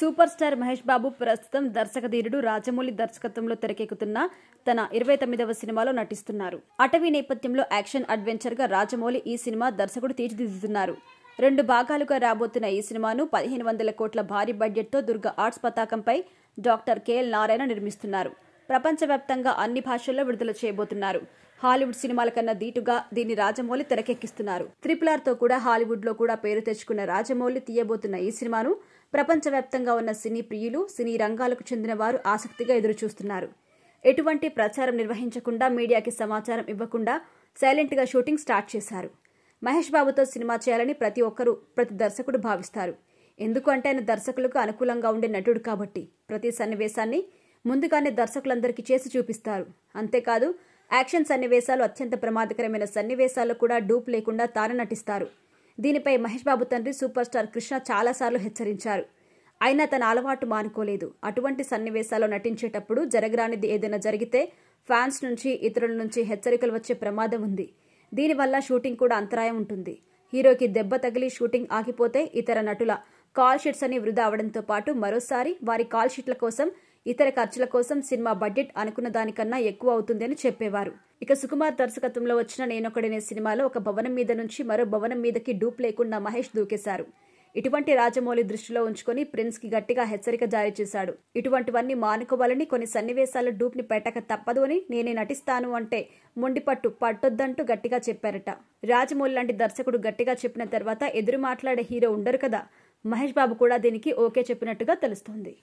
Super star Mahesh Babu ప్రస్తుతం దర్శకధీరుడు రాజమౌళి దర్శకత్వంలో తెరకెక్కుతున్న తన 29వ సినిమాలో నటిస్తున్నారు. అటవీ నేపథ్యంలో యాక్షన్ అడ్వెంచర్ గా రాజమౌళి ఈ సినిమా దర్శకుడు తీర్చిదిద్దుతున్నారు. 2 భాగాలుగా రాబోతున్న ఈ సినిమాను 1500 కోట్ల భారీ బడ్జెట్ తో దుర్గా ఆర్ట్స్ పతాకంపై డాక్టర్ కెఎల్ నారాయణ నిర్మిస్తున్నారు. ప్రపంచవ్యాప్తంగా అన్ని భాషల్లో విడుదల చేయబోతున్నారు. హాలీవుడ్ సినిమాల కన్నా దీటుగా దీన్ని రాజమౌళి తెరకెక్కిస్తున్నారు. RRR తో కూడా హాలీవుడ్ లో కూడా పేరు తెచ్చుకున్న రాజమౌళి తీయబోతున్న ఈ సినిమాను ప్రపంచవ్యాప్తంగా ఉన్న సినీ ప్రియులు, సినీ రంగాలకు చెందిన వారు ఆసక్తిగా ఎదురుచూస్తున్నారు. ఎటువంటి ప్రచారం నిర్వహించకుండా, మీడియాకి సమాచారం ఇవ్వకుండా సైలెంట్ గా షూటింగ్ స్టార్ట్ చేశారు. మహేష్ బాబుతో సినిమా చేయాలని ప్రతి దర్శకుడు భావిస్తారు. ఎందుకంటే ఆయన దర్శకులకు అనుకూలంగా ఉండే నటుడు కాబట్టి ప్రతి సన్నివేశాన్ని ముందుగానే దర్శకులందరికీ చేసి చూపిస్తారు. అంతేకాదు యాక్షన్ సన్నివేశాలు, అత్యంత ప్రమాదకరమైన సన్నివేశాల్లో కూడా డూప్ లేకుండా తాను నటిస్తారు. దీనిపై మహేష్ బాబు తండ్రి సూపర్ స్టార్ కృష్ణ చాలాసార్లు హెచ్చరించారు. అయినా తన అలవాటు మానుకోలేదు. అటువంటి సన్నివేశాల్లో నటించేటప్పుడు జరగరానిది ఏదైనా జరిగితే ఫ్యాన్స్ నుంచి, ఇతరుల నుంచి హెచ్చరికలు వచ్చే ప్రమాదం ఉంది. దీనివల్ల షూటింగ్ కూడా అంతరాయం ఉంటుంది. హీరోకి దెబ్బ తగిలి షూటింగ్ ఆగిపోతే ఇతర నటుల కాల్ షీట్స్ అని వృధా అవడంతో పాటు మరోసారి వారి కాల్ షీట్ల కోసం, ఇతర ఖర్చుల కోసం సినిమా బడ్జెట్ అనుకున్న దానికన్నా ఎక్కువ అవుతుంది అని చెప్పేవారు. ఇక సుకుమార్ దర్శకత్వంలో వచ్చిన నేనొకడినే సినిమాలో ఒక భవనం మీద నుంచి మరో భవనం మీదకి డూప్ లేకుండా మహేష్ దూకేశారు. ఇటువంటి రాజమౌళి దృష్టిలో ఉంచుకొని ప్రిన్స్ కి గట్టిగా హెచ్చరిక జారీ చేశాడు. ఇటువంటివన్నీ మానుకోవాలని, కొన్ని సన్నివేశాల్లో డూప్ ని పెట్టక తప్పదు అని, నేనే నటిస్తాను అంటే మొండి పట్టొద్దంటూ గట్టిగా చెప్పారట. రాజమౌళి లాంటి దర్శకుడు గట్టిగా చెప్పిన తర్వాత ఎదురు మాట్లాడే హీరో ఉండరు కదా. మహేష్ బాబు కూడా దీనికి ఓకే చెప్పినట్టుగా తెలుస్తోంది.